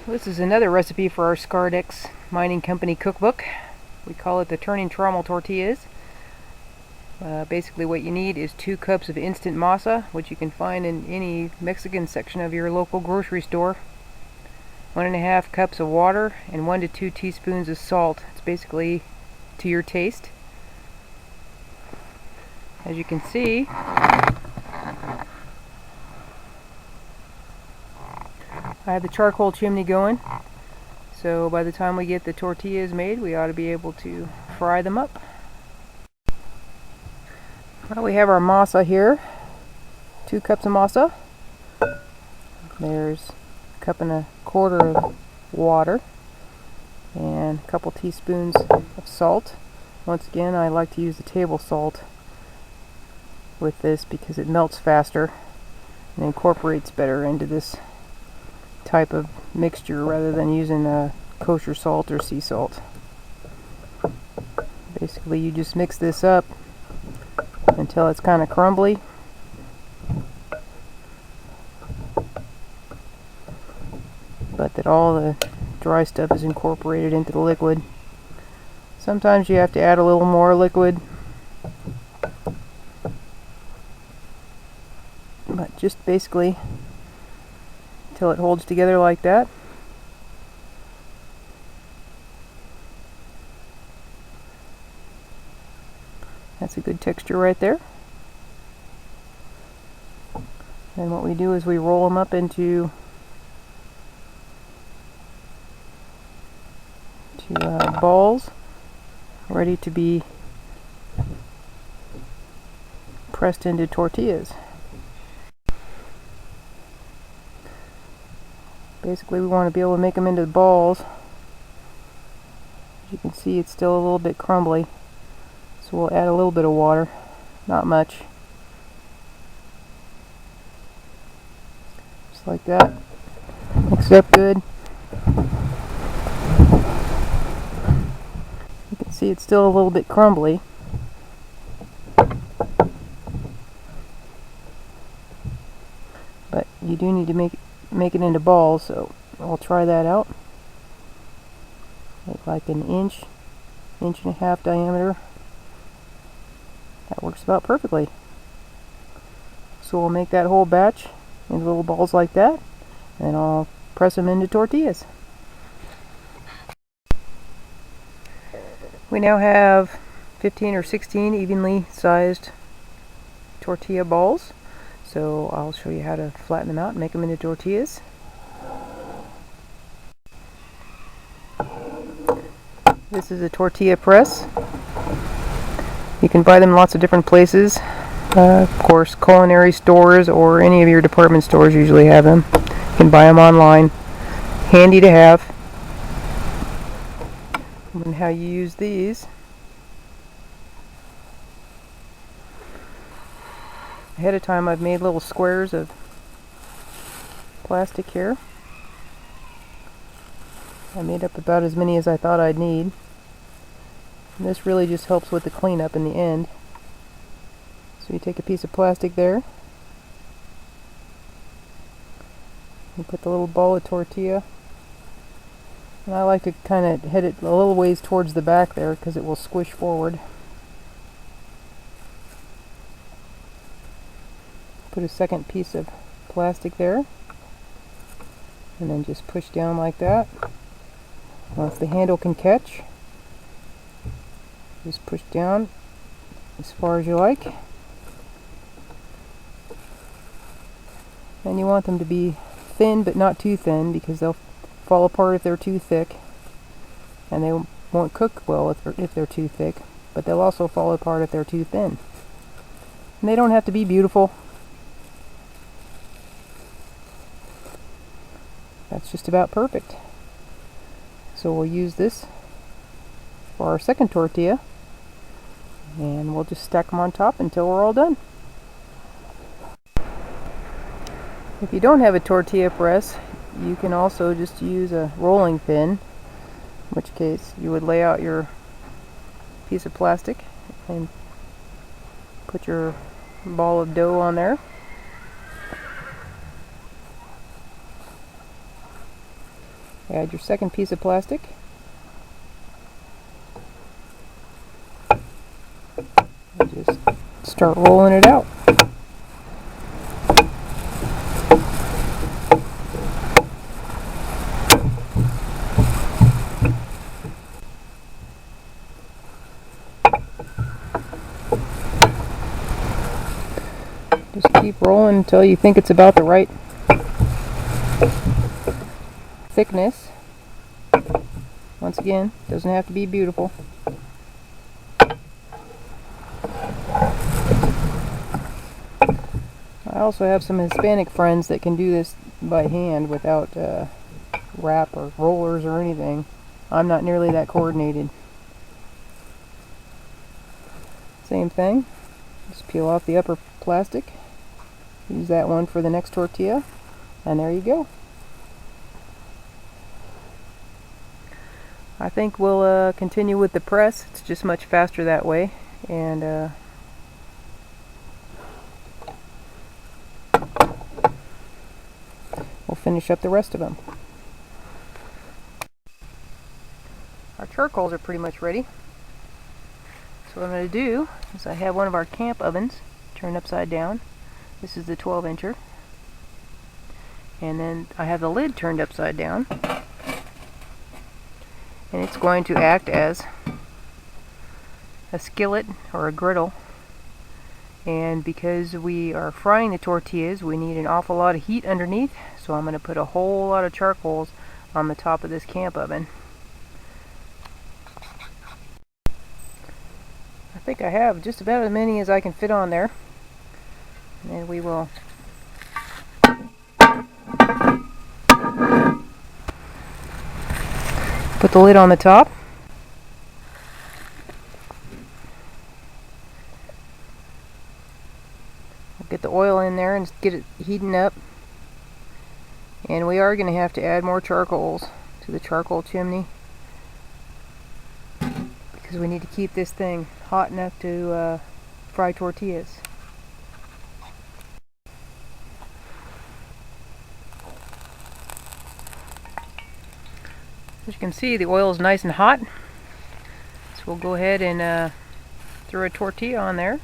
This is another recipe for our Scardex Mining Company cookbook. We call it the Turnin Trommel Tortillas. Basically what you need is 2 cups of instant masa, which you can find in any Mexican section of your local grocery store. 1.5 cups of water and 1 to 2 teaspoons of salt. It's basically to your taste. As you can see, I have the charcoal chimney going, so by the time we get the tortillas made, we ought to be able to fry them up. Well, we have our masa here, 2 cups of masa. There's 1.25 cups of water and a couple teaspoons of salt. Once again, I like to use the table salt with this because it melts faster and incorporates better into this type of mixture rather than using a kosher salt or sea salt. Basically, you just mix this up until it's kind of crumbly. But that all the dry stuff is incorporated into the liquid. Sometimes you have to add a little more liquid, but just basically until it holds together like that. That's a good texture right there. And what we do is we roll them up into balls ready to be pressed into tortillas. Basically, we want to be able to make them into balls. As you can see, it's still a little bit crumbly, so we'll add a little bit of water, not much. Just like that. Mix it up good. You can see it's still a little bit crumbly. But you do need to make it into balls, so I'll try that out. Make like an inch and a half diameter. That works about perfectly. So we'll make that whole batch into little balls like that, and I'll press them into tortillas. We now have 15 or 16 evenly sized tortilla balls. So I'll show you how to flatten them out and make them into tortillas. This is a tortilla press. You can buy them in lots of different places. Of course, culinary stores or any of your department stores usually have them. You can buy them online. Handy to have. And how you use these. Ahead of time, I've made little squares of plastic here. I made up about as many as I thought I'd need. And this really just helps with the cleanup in the end. So you take a piece of plastic there. You put the little ball of tortilla. And I like to kind of head it a little ways towards the back there because it will squish forward. Put a second piece of plastic there, and then just push down like that. Once the handle can catch, just push down as far as you like. And you want them to be thin but not too thin because they'll fall apart if they're too thick, and they won't cook well if they're too thick, but they'll also fall apart if they're too thin. And they don't have to be beautiful. That's just about perfect. So we'll use this for our second tortilla, and we'll just stack them on top until we're all done. If you don't have a tortilla press, you can also just use a rolling pin, in which case you would lay out your piece of plastic and put your ball of dough on there. Add your second piece of plastic. And just start rolling it out. Just keep rolling until you think it's about the right thickness. Once again, doesn't have to be beautiful. I also have some Hispanic friends that can do this by hand without wrap or rollers or anything. I'm not nearly that coordinated. Same thing. Just peel off the upper plastic. Use that one for the next tortilla. And there you go. I think we'll continue with the press. It's just much faster that way. And we'll finish up the rest of them. Our charcoals are pretty much ready. So what I'm going to do is I have one of our camp ovens turned upside down. This is the 12-incher. And then I have the lid turned upside down. And it's going to act as a skillet or a griddle. And because we are frying the tortillas, we need an awful lot of heat underneath. So I'm going to put a whole lot of charcoals on the top of this camp oven. I think I have just about as many as I can fit on there. And then we will put the lid on the top. We'll get the oil in there and get it heating up. And we are going to have to add more charcoals to the charcoal chimney, because we need to keep this thing hot enough to fry tortillas. As you can see, the oil is nice and hot. So we'll go ahead and throw a tortilla on there.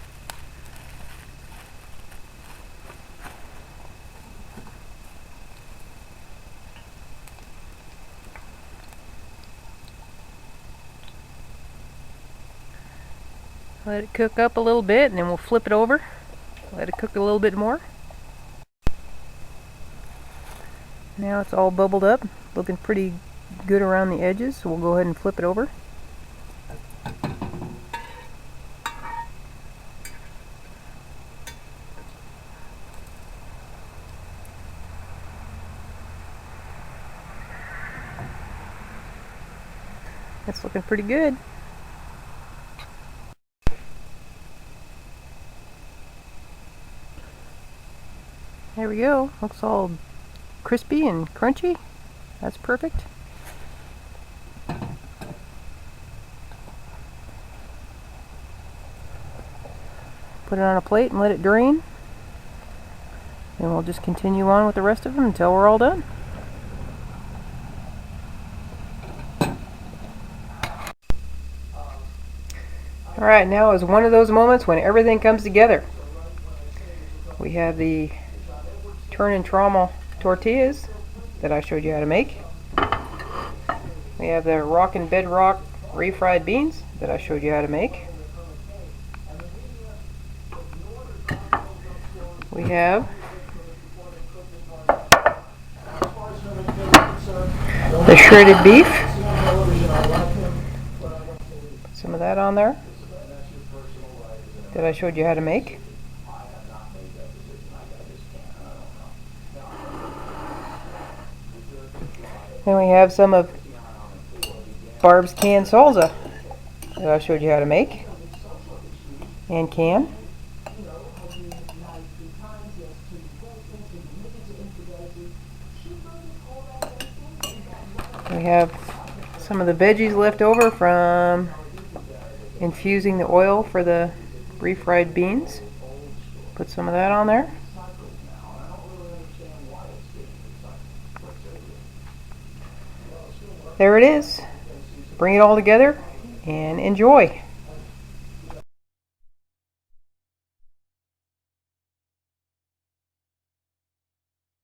Let it cook up a little bit, and then we'll flip it over. Let it cook a little bit more. Now it's all bubbled up, looking pretty good around the edges, so we'll go ahead and flip it over. It's looking pretty good. There we go. Looks all crispy and crunchy. That's perfect. Put it on a plate and let it drain. And we'll just continue on with the rest of them until we're all done. Alright, now is one of those moments when everything comes together. We have the Turnin Trommel tortillas that I showed you how to make. We have the Rockin' Bedrock refried beans that I showed you how to make. We have the shredded beef. Put some of that on there that I showed you how to make. Then we have some of Barb's canned salsa that I showed you how to make and can. We have some of the veggies left over from infusing the oil for the refried beans. Put some of that on there. there it is. Bring it all together and enjoy.